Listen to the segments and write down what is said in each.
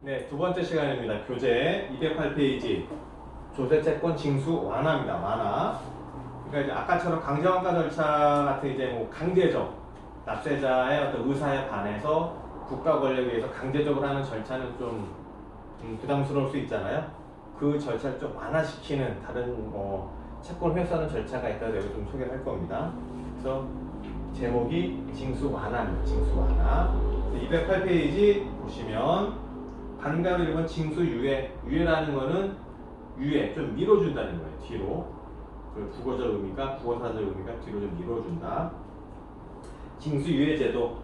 네, 두 번째 시간입니다. 교재 208페이지 조세채권 징수 완화입니다. 완화. 그러니까 이제 아까처럼 강제환가 절차 같은 이제 뭐 강제적 납세자의 어떤 의사에 반해서 국가 권력에 의해서 강제적으로 하는 절차는 좀 부담스러울 수 있잖아요. 그 절차를 좀 완화시키는 다른 채권 회수하는 절차가 있다고 내가 좀 소개를 할 겁니다. 그래서 제목이 징수 완화입니다. 징수 완화. 208페이지 보시면 반가로 읽은 징수 유예. 유예라는 거는 유예, 좀 밀어준다는 거예요. 뒤로. 그 국어적 의미가, 국어사적 의미가 뒤로 좀 밀어준다. 징수 유예 제도.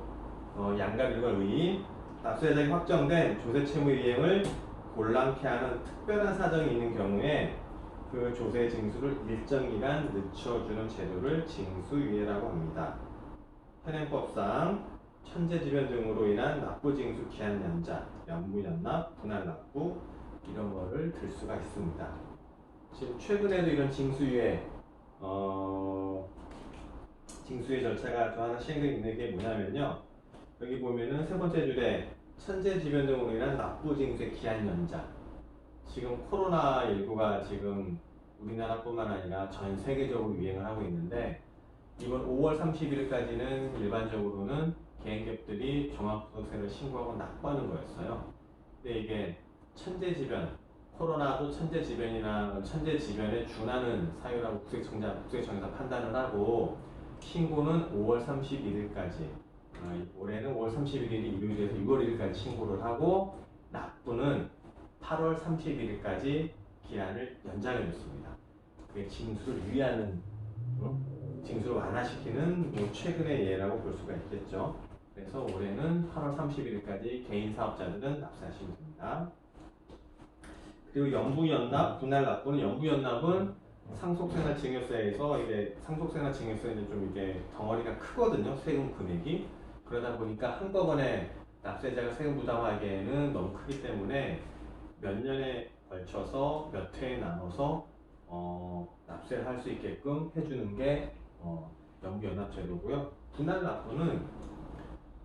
양가로 읽은 의. 납세자에게 확정된 조세 채무 이행을 곤란케 하는 특별한 사정이 있는 경우에 그 조세 징수를 일정 기간 늦춰주는 제도를 징수유예라고 합니다. 현행법상 천재지변 등으로 인한 납부징수 기한 연장, 연무연납, 분할납부 이런 거를 들 수가 있습니다. 지금 최근에도 이런 징수유예 징수유예 절차가 또 하나 시행되어 있는 게 뭐냐면요. 여기 보면은 세 번째 줄에 천재지변 등으로 인한 납부징수의 기한 연장. 지금 코로나19가 지금 우리나라뿐만 아니라 전 세계적으로 유행을 하고 있는데 이번 5월 30일까지는 일반적으로는 개인기업들이 종합소득세를 신고하고 납부하는 거였어요. 근데 이게 천재지변, 코로나도 천재지변이나 천재지변에 준하는 사유라고 국세청에서 판단을 하고 신고는 5월 31일까지 올해는 5월 31일이 일요일에서 6월 1일까지 신고를 하고 납부는 8월 31일까지 기한을 연장해 줬습니다. 그게 징수를 유예하는 징수를 완화시키는 최근의 예라고 볼 수가 있겠죠. 그래서 올해는 8월 31일까지 개인 사업자들은 납세하시면 됩니다. 그리고 연부연납, 분할납부는 연부연납은 상속생활증여세에서 이게 상속생활증여세는 좀 이게 덩어리가 크거든요. 세금 금액이. 그러다 보니까 한꺼번에 납세자가 세금 부담하기에는 너무 크기 때문에 몇 년에 걸쳐서 몇 회에 나눠서 납세를 할 수 있게끔 해주는 게 연부연납제도고요. 분할납부는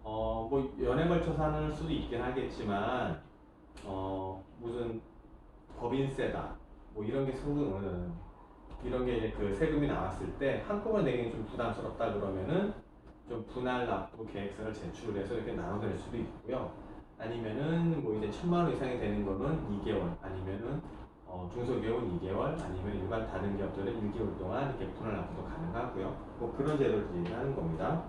뭐 연에 걸쳐서 하는 수도 있긴 하겠지만 무슨 법인세다 뭐 이런 게 이런 게 이제 그 세금이 나왔을 때 한꺼번에 내기는 좀 부담스럽다 그러면은 좀 분할납부 계획서를 제출해서 이렇게 나눠낼 수도 있고요. 아니면은 뭐 이제 1,000만 원 이상이 되는 거는 2개월 아니면은 중소기업은 2개월 아니면 일반 다른 기업들은 1개월 동안 이렇게 분할납부도 가능하고요. 뭐 그런 제도를 진행하는 겁니다.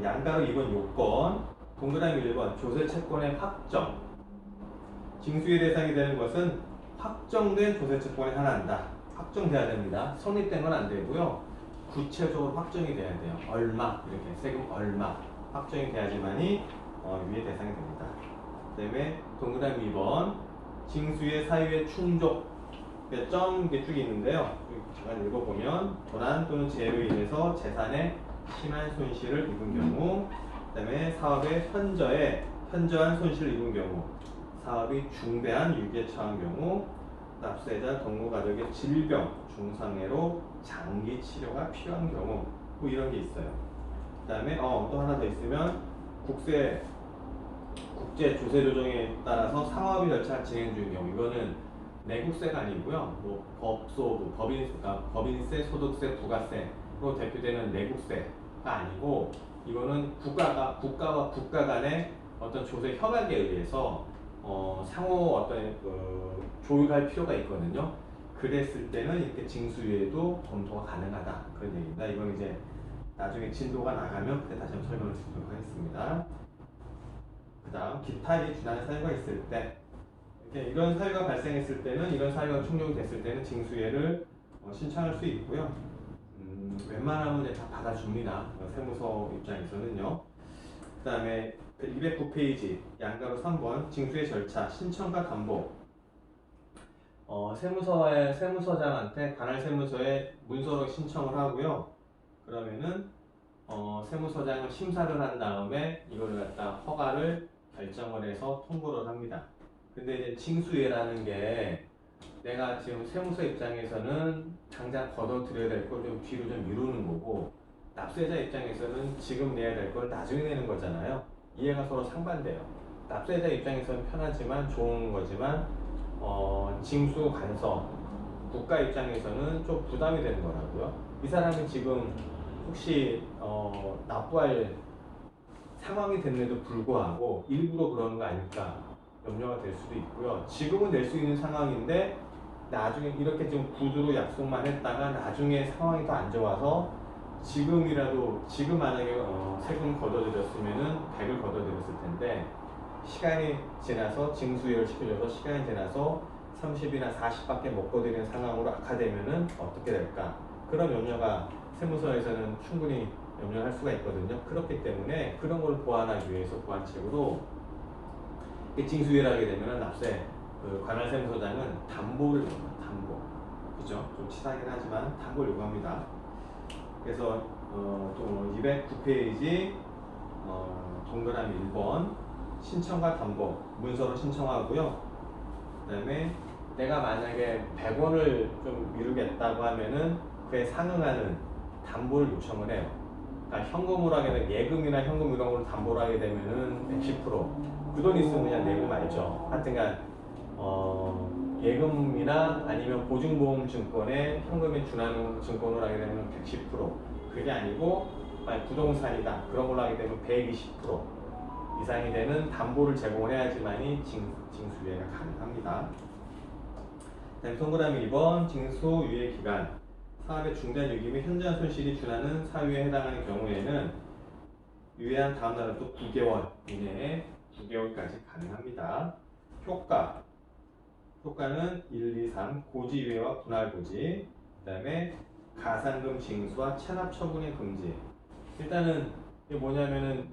양가로 2번 요건, 동그라미 1번 조세 채권의 확정. 징수의 대상이 되는 것은 확정된 조세 채권에 한한다. 확정돼야 됩니다. 성립된 건 안 되고요. 구체적으로 확정이 돼야 돼요. 얼마 이렇게 세금 얼마 확정이 돼야지만이 유예 대상이 됩니다. 그 다음에 동그라미 2번 징수의 사유의 충족 점 이렇게 쭉 있는데요. 잠깐 읽어보면 도난 또는 재해로 인해서 재산에 심한 손실을 입은 경우, 그 다음에 사업의 현저한 손실을 입은 경우, 사업이 중대한 위기에 처한 경우, 납세자 동무가족의 질병, 중상해로 장기 치료가 필요한 경우 뭐 이런 게 있어요. 그 다음에 또 하나 더 있으면 국제 조세 조정에 따라서 상업위 절차가 진행 중인 경우 이거는 내국세가 아니고요. 뭐 법소, 법인세, 소득세, 부가세로 대표되는 내국세가 아니고 이거는 국가와 국가 간의 어떤 조세 협약에 의해서 상호 어떤 조율할 필요가 있거든요. 그랬을 때는 이렇게 징수유예도 검토가 가능하다 그런 얘기입니다. 이건 이제 나중에 진도가 나가면 그때 다시 한번 설명을 드리도록 하겠습니다. 그 다음 기타에 준하는 사유가 있을 때 이런 사유가 발생했을 때는 이런 사유가 충족이 됐을 때는 징수유예를 신청할 수 있고요. 웬만하면 이제 다 받아줍니다. 세무서 입장에서는요. 그 다음에 209페이지 양가로 3번 징수의 절차 신청과 담보. 세무서장한테 관할 세무서에 문서로 신청을 하고요. 그러면은 세무서장은 심사를 한 다음에 이거를 갖다 허가를 결정을 해서 통보를 합니다. 근데 이제 징수유예라는 게 내가 지금 세무서 입장에서는 당장 걷어들여야 될 걸 좀 뒤로 좀 미루는 거고 납세자 입장에서는 지금 내야 될 걸 나중에 내는 거잖아요. 이해가 서로 상반돼요. 납세자 입장에서는 편하지만 좋은 거지만 징수 간섭 국가 입장에서는 좀 부담이 되는 거라고요. 이 사람이 지금 혹시 납부할 상황이 됐는데도 불구하고 일부러 그러는 거 아닐까 염려가 될 수도 있고요. 지금은 낼 수 있는 상황인데 나중에 이렇게 좀 구두로 약속만 했다가 나중에 상황이 더 안 좋아서 지금이라도 지금 만약에 세금 걷어들였으면은 100을 걷어들였을 텐데 시간이 지나서 징수유예를 시켜줘서 시간이 지나서 30이나 40밖에 못 거두는 상황으로 악화되면은 어떻게 될까? 그런 염려가 세무서에서는 충분히 염려할 수가 있거든요. 그렇기 때문에 그런 걸 보완하기 위해서 보완책으로 징수유예를 하게 되면은 납세 관할 세무서장은 담보를 요구합니다. 담보. 그죠? 좀 치사하긴 하지만 담보를 요구합니다. 그래서 또 209페이지 동그라미 1번 신청과 담보 문서로 신청하고요. 그 다음에 내가 만약에 100원을 좀 미루겠다고 하면은 그에 상응하는 담보를 요청을 해요. 그러니까 현금으로 하게 되면 예금이나 현금 이런 걸로 담보를 하게 되면은 110%그 돈 있으면 그냥 내고 말죠. 하여튼간 예금이나 아니면 보증보험증권에 현금에 준하는 증권을 하게 되면 110% 그게 아니고 만약 부동산이다 그런 걸로 하게 되면 120% 이상이 되는 담보를 제공을 해야지만이 징수유예가 가능합니다. 다음 동그라미 2번 징수유예 기간 사업의 중단 유기 및 현저한 손실이 준하는 사유에 해당하는 경우에는 유예한 다음 날부터 9개월 이내에 9개월까지 가능합니다. 효과는 1, 2, 3 고지유예와 분할고지 그 다음에 가산금 징수와 체납 처분의 금지. 일단은 이게 뭐냐면은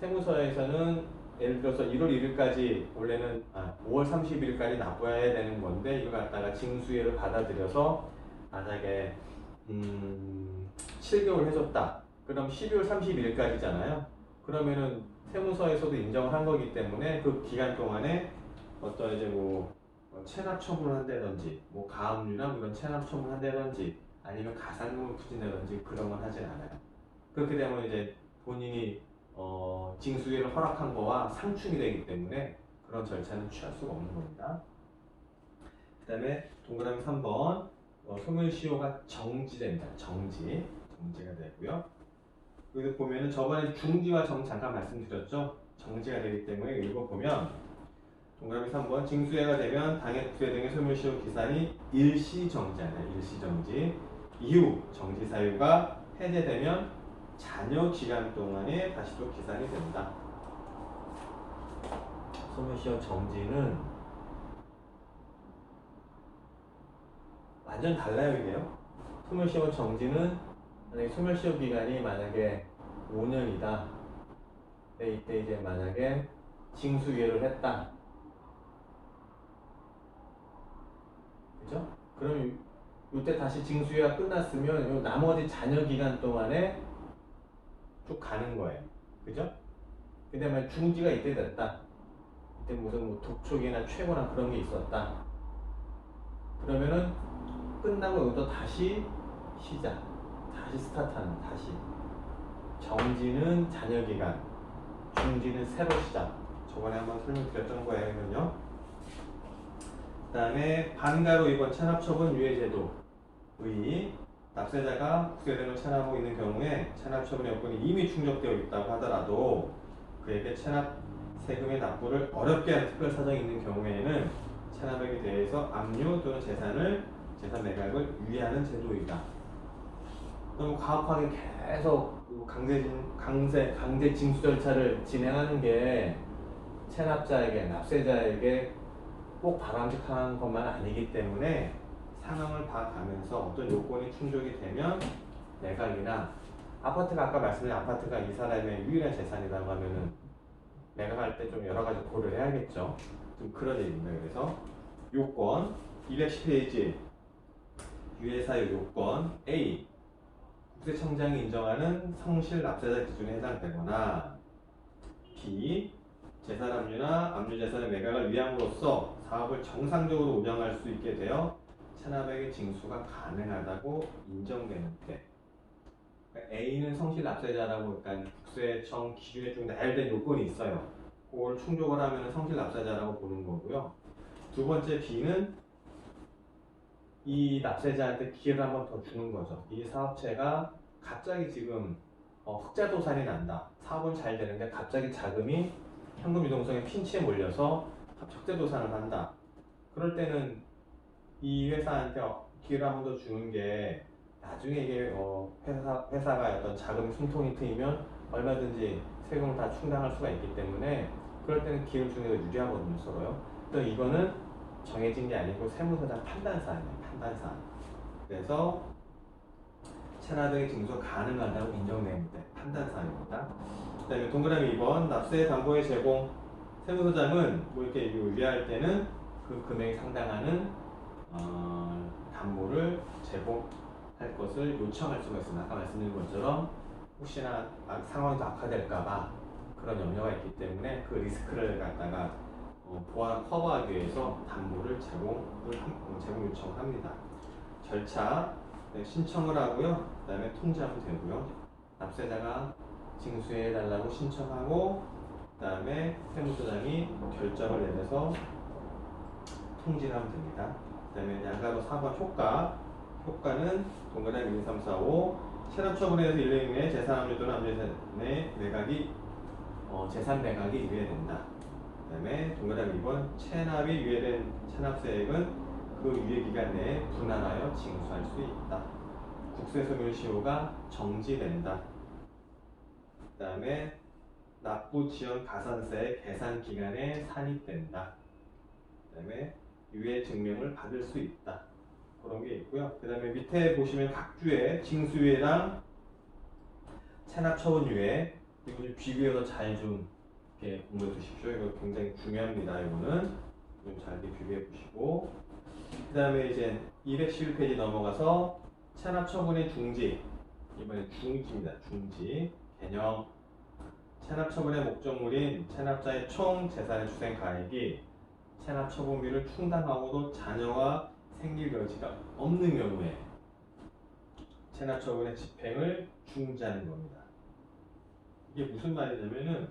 세무서에서는 예를 들어서 1월 1일까지 원래는 5월 30일까지 납부해야 되는 건데 이걸 갖다가 징수유예를 받아들여서 만약에 7개월 해줬다. 그럼 12월 31일까지잖아요. 그러면은 세무서에서도 인정을 한 거기 때문에 그 기간 동안에 어떤 이제 뭐 체납 처분을 한다든지 뭐 가압류나 이런 체납 처분을 한다든지 아니면 가산금을 부진다든지 그런 건 하진 않아요. 그렇게 되면 이제 본인이 징수유예를 허락한 거와 상충이 되기 때문에 그런 절차는 취할 수가 없는 겁니다. 그 다음에 동그라미 3번 소멸시효가 정지됩니다. 정지가 되고요. 여기 보면은 저번에 중지와 정 잠깐 말씀드렸죠. 정지가 되기 때문에 읽어보면 동그라미 3번 징수유예가 되면 당해 국세 등의 소멸시효 기산이 일시정지하다. 일시정지 이후 정지 사유가 해제되면 잔여 기간 동안에 다시 또 기산이 된다. 소멸시효 정지는 완전 달라요 이게요. 소멸시효 정지는 만약에 소멸시효 기간이 만약에 5년이다. 이때 이제 만약에 징수유예를 했다. 그죠? 그럼 이때 다시 징수유예가 끝났으면 요 나머지 잔여 기간 동안에 쭉 가는 거예요. 그죠? 근데 만약 중지가 이때 됐다. 이때 무슨 뭐 독촉이나 최고나 그런 게 있었다. 그러면은 끝나고 여기서 다시 시작. 다시 스타트하는 다시. 정지는 잔여 기간, 중지는 새로 시작. 저번에 한번 설명드렸던 거예요. 이건요. 그 다음에 반가로 이번 체납처분 유예제도 의 납세자가 국세등을 체납하고 있는 경우에 체납처분 요건이 이미 충족되어 있다고 하더라도 그에게 체납 세금의 납부를 어렵게 하는 특별 사정이 있는 경우에는 체납액에 대해서 압류 또는 재산 매각을 유예하는 제도이다. 너무 가혹하게 계속 강제 징수 절차를 진행하는 게 체납자에게 납세자에게 꼭 바람직한 것만 아니기 때문에 상황을 봐가면서 어떤 요건이 충족이 되면 매각이나 아파트가 아까 말씀드린 아파트가 이 사람의 유일한 재산이라고 하면은 매각할 때 좀 여러 가지 고려를 해야겠죠. 좀 그런 얘기입니다. 그래서 요건 210페이지 유예사유 요건 A 국세청장이 인정하는 성실 납세자 기준에 해당되거나 B 재산압류나 압류재산의 매각을 위함으로써 사업을 정상적으로 운영할 수 있게 되어 체납액의 징수가 가능하다고 인정되는 때 그러니까 A는 성실 납세자라고 그러니까 국세청 기준에 좀 나열된 요건이 있어요. 그걸 충족을 하면 성실 납세자라고 보는 거고요. 두 번째 B는 이 납세자한테 기회를 한 번 더 주는 거죠. 이 사업체가 갑자기 지금 흑자도산이 난다. 사업은 잘 되는데 갑자기 자금이 현금 유동성의 핀치에 몰려서 흑자도산을 한다. 그럴 때는 이 회사한테 기회를 한 번 더 주는 게 나중에 이게 회사가 어떤 자금 숨통이 트이면 얼마든지 세금을 다 충당할 수가 있기 때문에 그럴 때는 기회를 주는 게 유리하거든요, 서로요. 그래서 이거는 정해진 게 아니고 세무서장 판단사항이에요, 판단사항. 그래서 체납등의 징수 가능하다고 인정되는 판단사항입니다. 그 다음에 동그라미 2번 납세 담보의 제공. 세무서장은 뭐 이렇게 유예할 때는 그 금액이 상당하는 담보를 제공할 것을 요청할 수가 있습니다. 아까 말씀드린 것처럼 혹시나 상황이 더 악화될까봐 그런 염려가 있기 때문에 그 리스크를 갖다가 커버하기 위해서 담보를 제공 요청을 합니다. 절차 신청을 하고요. 그 다음에 통지하면 되고요. 납세자가 징수해달라고 신청하고 그 다음에 세무서장이 결정을 내려서 통지를 하면 됩니다. 그 다음에 양가로 4번 효과는 동그라미 1, 2, 3, 4, 5 체납 처분에 대해서 1년 이내에 재산 압류 또는 압류재산의 매각이 재산 매각이 유예된다. 그 다음에 동그라미 2번 체납이 유예된 체납세액은 그 유예기간 내에 분할하여 징수할 수 있다. 국세소멸시효가 정지된다. 그 다음에 납부지원 가산세의 계산기간에 산입된다. 그 다음에 유예 증명을 받을 수 있다. 그런 게 있고요. 그 다음에 밑에 보시면 각주의 징수유예랑 체납처분유예 이거 좀 비교해서 잘 좀 공부해 두십시오. 이거 굉장히 중요합니다. 이거는 좀 잘 비교해 보시고 그 다음에 이제 211페이지 넘어가서 체납처분의 중지 이번에 중지입니다. 중지 개념 체납처분의 목적물인 체납자의 총 재산의 추생가액이 체납처분비를 충당하고도 자녀가 생길 여지가 없는 경우에 체납처분의 집행을 중지하는 겁니다. 이게 무슨 말이냐면은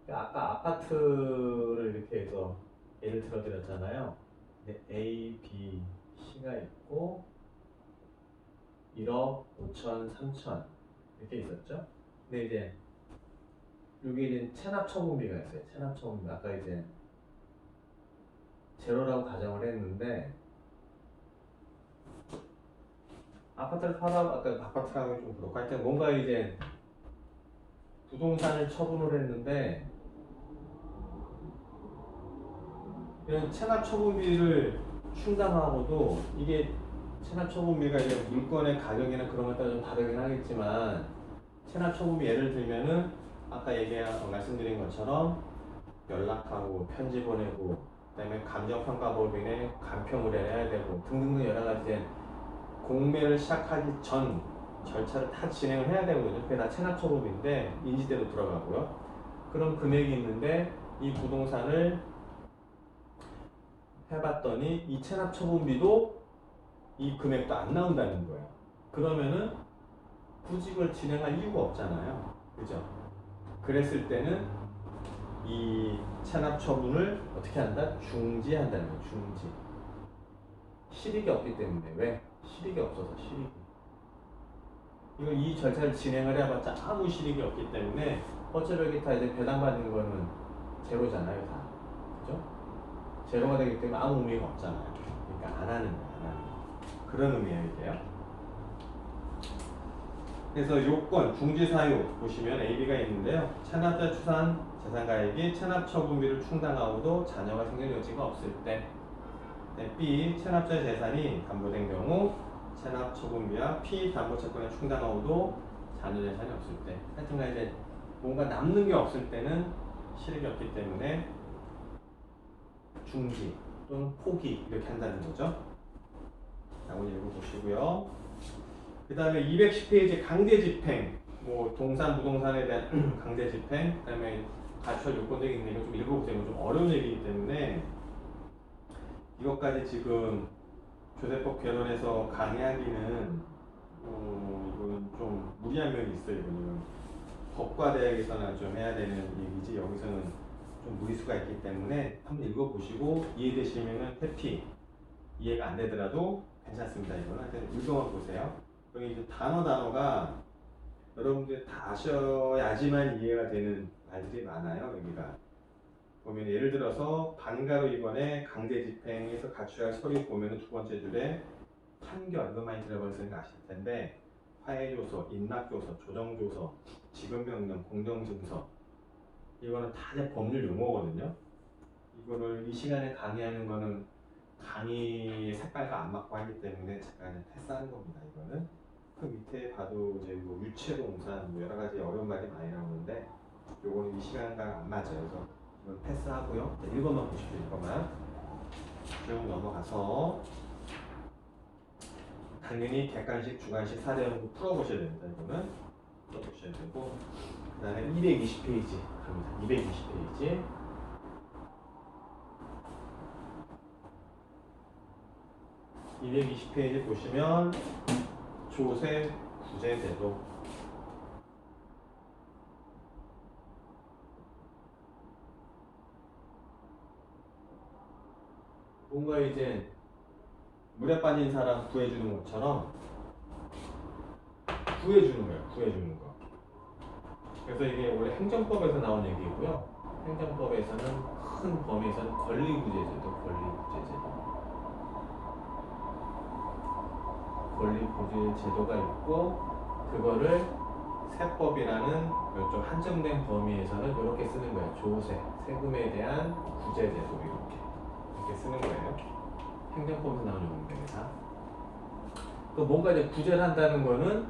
아까 아파트를 이렇게 해서 예를 들어 드렸잖아요. A, B, C가 있고 1억 5천, 3천 이렇게 있었죠. 근데 이제 여기 이제 체납처분비가 있어요. 체납처분비 아까 이제 제로라고 가정을 했는데 아파트를 팔아고 아까 아파트라고 좀 그렇고 하여튼 뭔가 이제 부동산을 처분을 했는데 이런 체납처분비를 충당하고도 이게 체납처분비가 이제 물건의 가격이나 그런 것에 따라 좀 다르긴 하겠지만 체납처분비 예를 들면은 아까 말씀드린 것처럼 연락하고 편지 보내고 그다음에 감정평가법인에 간평을 해야 되고 등등등 여러 가지 공매를 시작하기 전 절차를 다 진행을 해야 되거든요. 그게 다 체납처분비인데 인지대도 들어가고요. 그런 금액이 있는데 이 부동산을 해봤더니 이 체납처분비도 이 금액도 안 나온다는 거예요. 그러면은 굳이 이걸 진행할 이유가 없잖아요. 그죠? 그랬을 때는 이 체납처분을 어떻게 한다? 중지한다는 거예요. 중지. 실익이 없기 때문에. 왜? 실익이 없어서 실익이. 이 절차를 진행을 해봤자 아무 실익이 없기 때문에 어차피 여기 다 이제 배당받는 거는 제로잖아요. 다. 그죠? 제로가 되기 때문에 아무 의미가 없잖아요. 그러니까 안 하는 거예요. 안 하는 거. 그런 의미예요. 이게요. 그래서 요건, 중지사유 보시면 AB가 있는데요. 체납자 추산 재산가액이 체납처분비를 충당하고도 자녀가 생길 여지가 없을 때 B. 체납자의 재산이 담보된 경우 체납처분비와 피담보채권을 충당하고도 자녀 재산이 없을 때 하여튼간 이제 뭔가 남는 게 없을 때는 실익이 없기 때문에 중지 또는 포기 이렇게 한다는 거죠. 한번 읽어보시고요. 그 다음에 210페이지 강제집행 뭐 동산 부동산에 대한 강제집행 그 다음에 가처 요건들이 있는 이거 좀 읽어보세요. 좀 어려운 얘기이기 때문에 이것까지 지금 조세법 개론에서 강의하기는 이거는 좀 무리한 면이 있어요. 이거는 법과 대학에서나 좀 해야 되는 얘기지 여기서는 좀 무리수가 있기 때문에 한번 읽어보시고 이해되시면은 해피, 이해가 안 되더라도 괜찮습니다. 이거는 하여튼 읽어만 보세요. 여기 이제 단어가 여러분들 다 아셔야지만 이해가 되는 말들이 많아요. 여기가 보면 예를 들어서 반가로 이번에 강제 집행에서 가출할 서류 보면은 두 번째 줄에 판결, 이거 많이 들어보셨으니까 아실 텐데 화해조서, 인락조서, 조정조서, 지급명령, 공정증서, 이거는 다 이제 법률 용어거든요. 이거를 이 시간에 강의하는 거는 강의 색깔과 안 맞고 하기 때문에 제가 그냥 패스하는 겁니다. 이거는 그 밑에 봐도 이제 뭐 유체동사 뭐 여러 가지 어려운 말이 많이 나오는데 요거는 이 시간과 안 맞아요. 그래서 이건 패스하고요. 읽어만 보십시오. 읽어만 쭉 넘어가서 당연히 객관식, 주관식, 사례연구 풀어보셔야 됩니다. 이거는 풀어보셔야 되고 그 다음에 220페이지 갑니다. 220페이지 220페이지 보시면 조세 구제 제도 뭔가 이제 물에 빠진 사람 구해주는 것처럼 구해주는 거예요. 구해주는 거. 그래서 이게 원래 행정법에서 나온 얘기고요. 행정법에서는 큰 범위에서는 권리구제제도, 권리구제제도가 있고 그거를 세법이라는 좀 한정된 범위에서는 이렇게 쓰는 거예요. 조세, 세금에 대한 구제제도 이렇게 쓰는 거예요. 행정법에서 나온 용어입니다. 그 뭔가 이제 구제를 한다는 거는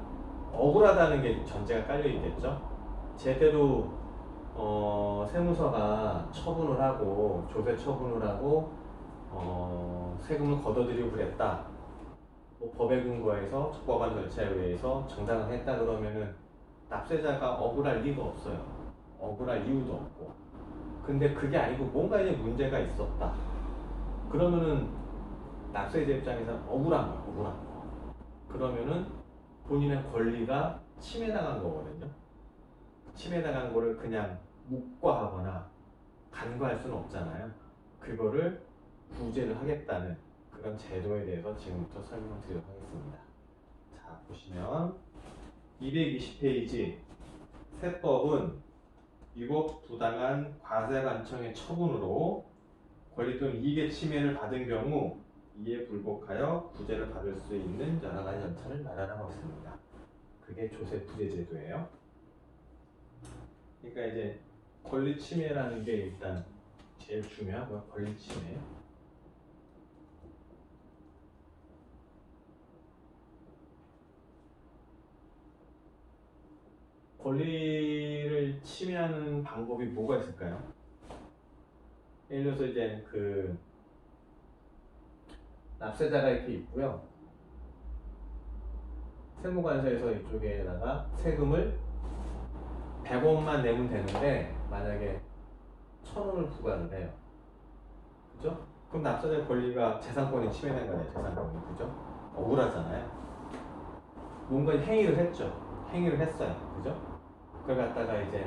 억울하다는 게 전제가 깔려 있겠죠. 제대로 세무서가 처분을 하고 조세 처분을 하고 세금을 걷어들이고 그랬다. 뭐 법에 근거해서 적법한 절차에 의해서 정당을 했다 그러면은 납세자가 억울할 리가 없어요. 억울할 이유도 없고. 근데 그게 아니고 뭔가 이제 문제가 있었다. 그러면은 납세자 입장에서는 억울한 거야. 억울한 거. 그러면은 본인의 권리가 침해당한 거거든요. 침해당한 거를 그냥 묵과하거나 간과할 수는 없잖아요. 그거를 구제를 하겠다는 그런 제도에 대해서 지금부터 설명을 드리도록 하겠습니다. 자, 보시면 220페이지 세법은 위법 부당한 과세관청의 처분으로 권리 또는 이익의 침해를 받은 경우 이에 불복하여 구제를 받을 수 있는 여러 가지 절차를 마련하고 있습니다. 그게 조세구제제도예요. 그러니까 이제 권리 침해라는 게 일단 제일 중요하고요. 권리 침해. 권리를 침해하는 방법이 뭐가 있을까요? 예를 들어서 이제 그 납세자가 이렇게 있고요. 세무관서에서 이쪽에다가 세금을 100원만 내면 되는데 만약에 1000원을 부과를 해요. 그죠? 그럼 납세자의 권리가 재산권이 침해된 거예요. 재산권이. 그죠? 억울하잖아요. 뭔가 행위를 했죠. 행위를 했어요. 그죠? 그걸 갖다가 이제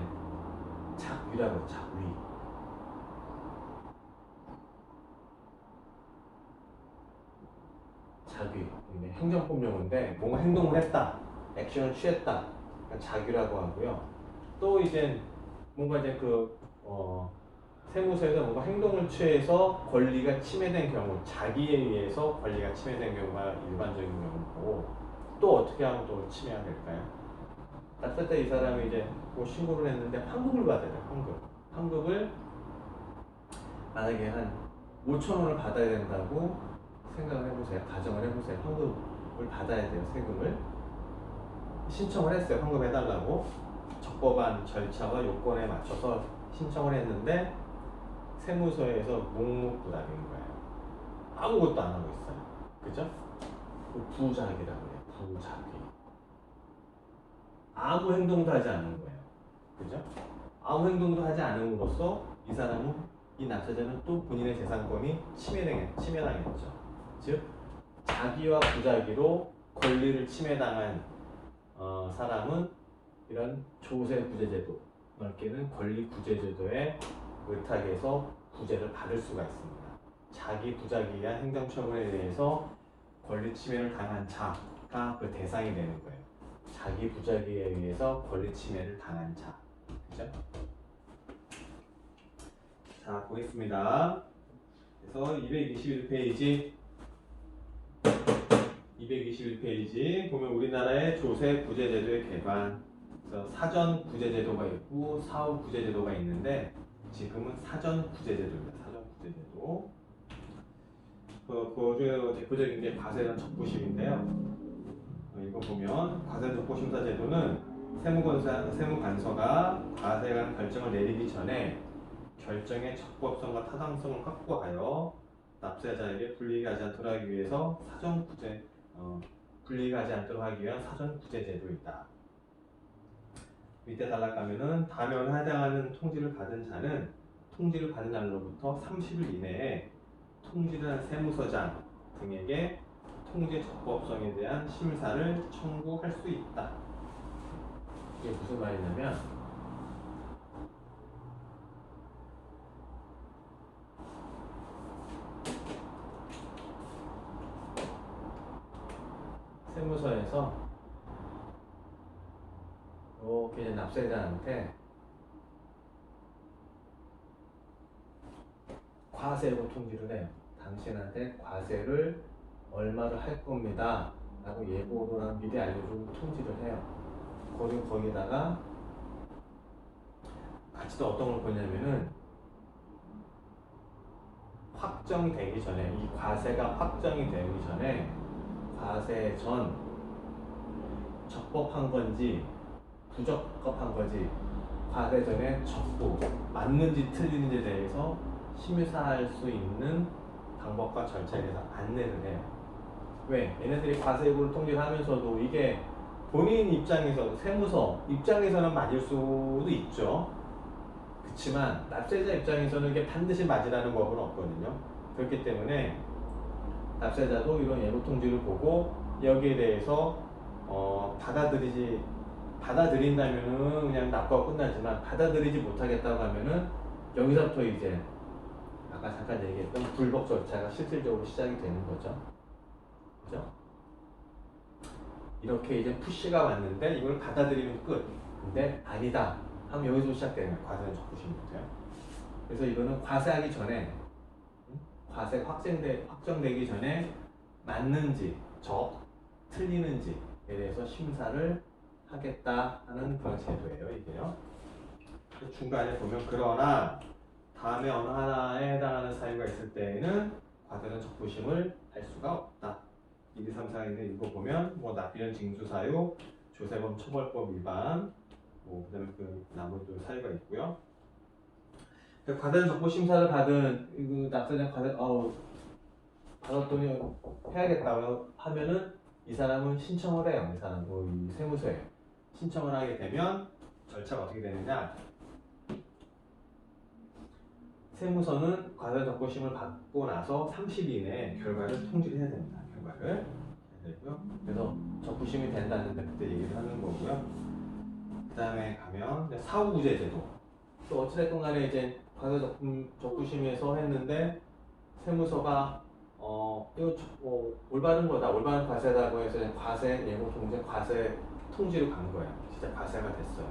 작위라고 작위. 작위. 행정법 용어인데 뭔가 행동을 했다. 액션을 취했다. 그러니까 작위라고 하고요. 또 이제 뭔가 이제 세무서에서 뭔가 행동을 취해서 권리가 침해된 경우, 자기에 의해서 권리가 침해된 경우가 일반적인 경우고 또 어떻게 하면 또 침해가 될까요? 납세자 이 사람이 이제 뭐 신고를 했는데 환급을 받아야 돼요. 환급을 만약에 한 5,000원을 받아야 된다고 생각을 해보세요. 가정을 해보세요. 환급을 받아야 돼요. 세금을 신청을 했어요. 환급해달라고 적법한 절차와 요건에 맞춰서 신청을 했는데 세무서에서 묵묵부답인 거예요. 아무것도 안 하고 있어요. 그죠? 부작위라고 해요. 부작위. 아무 행동도 하지 않은 거예요. 그죠? 아무 행동도 하지 않음으로써 이 사람은, 이 납세자는 또 본인의 재산권이 침해당했죠. 즉, 자기와 부작위로 권리를 침해당한 사람은 이런 조세 구제제도, 넓게는 권리 구제제도의 의탁에서 구제를 받을 수가 있습니다. 자기 부작위에 의한 행정처분에 대해서 권리 침해를 당한 자가 그 대상이 되는 거예요. 자기 부작위에 의해서 권리 침해를 당한 자. 그죠? 자, 보겠습니다. 그래서 221페이지 보면 우리나라의 조세 구제제도의 개관, 그래서 사전 구제제도가 있고 사후 구제제도가 있는데 지금은 사전 구제제도입니다. 사전 구제제도. 그 중에 대표적인 게 과세전 적부심인데요. 이거 보면 과세전 적부심사 제도는 세무관서가 과세에 관한 결정을 내리기 전에 결정의 적법성과 타당성을 확보하여 납세자에게 불이익이 하지 않도록 하기 위해서 불이익이 하지 않도록 하기 위한 사전 구제 제도이다. 밑에 단락가면은 다면에 해당하는 통지를 받은 자는 통지를 받은 날로부터 30일 이내에 통지를 한 세무서장 등에게 통지 적법성에 대한 심사를 청구할 수 있다. 이게 무슨 말이냐면 세무서에서 이렇게 이제 납세자한테 과세로 통지를 해요. 당신한테 과세를 얼마를 할 겁니다 라고 예고를 미리 알려주고 통지를 해요. 그리고 거기다가 같이 또 어떤 걸 보냐면은 확정되기 전에, 이 과세가 확정이 되기 전에 과세 전 적법한 건지 부적법한 건지 과세 전에 적부 맞는지 틀리는지에 대해서 심사할 수 있는 방법과 절차에 대해서 안내를 해요. 왜? 얘네들이 과세 예고를 통지를 하면서도 이게 본인 입장에서, 세무서 입장에서는 맞을 수도 있죠. 그렇지만 납세자 입장에서는 이게 반드시 맞으라는 법은 없거든요. 그렇기 때문에 납세자도 이런 예고 통지를 보고 여기에 대해서 받아들인다면은 그냥 납부하고 끝나지만 받아들이지 못하겠다고 하면은 여기서부터 이제 아까 잠깐 얘기했던 불복 절차가 실질적으로 시작이 되는 거죠. 그죠? 이렇게 이제 푸시가 왔는데 이걸 받아들이면 끝. 근데 아니다 하면 여기서 시작되는 거예요. 과세는 적부심부터요. 그래서 이거는 과세하기 전에, 과세 확정되기 전에 맞는지 틀리는지에 대해서 심사를 하겠다 하는 그런 제도예요. 이게요. 중간에 보면 그러나 다음에 어느 하나에 해당하는 사유가 있을 때에는 과세는 적부심을 할 수가 없다. 1, 2, 3, 4인데 읽어보면 뭐 납비는 징수사유, 조세범 처벌법 위반, 그 다음에 그 나머지 사유가 있고요. 과세는 적부심사를 받은 납세자 받았더니 해야겠다고 하면은 이 사람은 신청을 해요. 이 사람도 이 세무서에 신청을 하게 되면 절차가 어떻게 되느냐? 세무서는 과세 적부심을 받고 나서 30일 이내에 결과를 통지를 해야 됩니다. 결과를. 그래서 적부심이 된다는데 그때 얘기를 하는 거고요. 그 다음에 가면 사후구제제도. 또 어찌됐건 간에 이제 과세 적부심에서 했는데 세무서가 이거 올바른 거다, 올바른 과세다고 해서 과세 예고 통지, 과세 통지로 간 거야. 진짜 과세가 됐어요.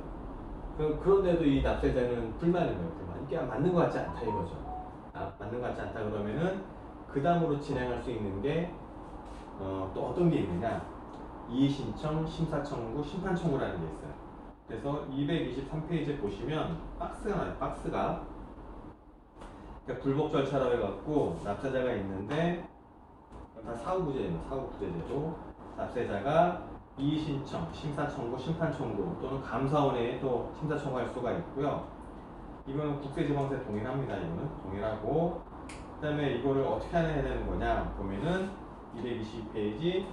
그런데도 이 납세자는 불만인 거예요. 이게 맞는 것 같지 않다 이거죠. 맞는 것 같지 않다 그러면은 그 다음으로 진행할 수 있는 게 또 어떤 게 있느냐? 이의신청, 심사청구, 심판청구라는 게 있어요. 그래서 223페이지에 보시면 박스가 나요. 박스가. 그러니까 불복 절차라고 해갖고 납세자가 있는데 다 사후구제입니다. 사후구제제도. 납세자가 이의신청, 심사청구, 심판청구 또는 감사원에 또 심사청구할 수가 있고요. 이거는 국세지방세 동일합니다. 이거는 동일하고, 그 다음에 이거를 어떻게 해야 되는 거냐 보면은 220페이지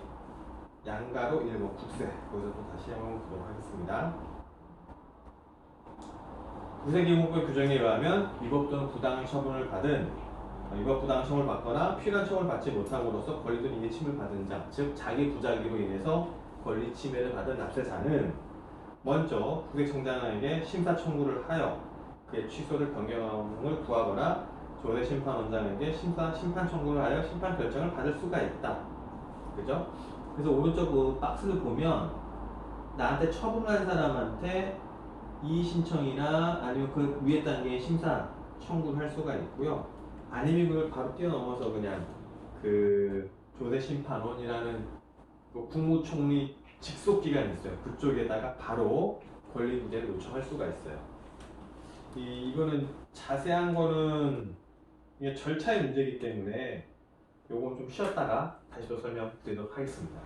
양가로 1번 국세, 거기서 또 다시 한번 보도록 하겠습니다. 국세기본법 규정에 의하면 위법 또는 부당한 처분을 받은, 위법 부당한 처분을 받거나 필요한 처분을 받지 못함으로써 권리 또는 이해 침해를 받은 자, 즉 자기 부작위로 인해서 권리 침해를 받은 납세자는 먼저 국회청장에게 심사 청구를 하여 그의 취소를 변경을 구하거나 조대 심판원장에게 심판 청구를 하여 심판 결정을 받을 수가 있다. 그죠? 그래서 오른쪽 그 박스를 보면 나한테 처분한 사람한테 이의 신청이나 아니면 그 위에 단계의 심사 청구를 할 수가 있고요. 아니면 그걸 바로 뛰어넘어서 그냥 그 조대 심판원이라는 그 국무총리 직속 기관이 있어요. 그쪽에다가 바로 권리 부재를 요청할 수가 있어요. 이거는 자세한 거는 이게 절차의 문제이기 때문에 요건 좀 쉬었다가 다시 또 설명드리도록 하겠습니다.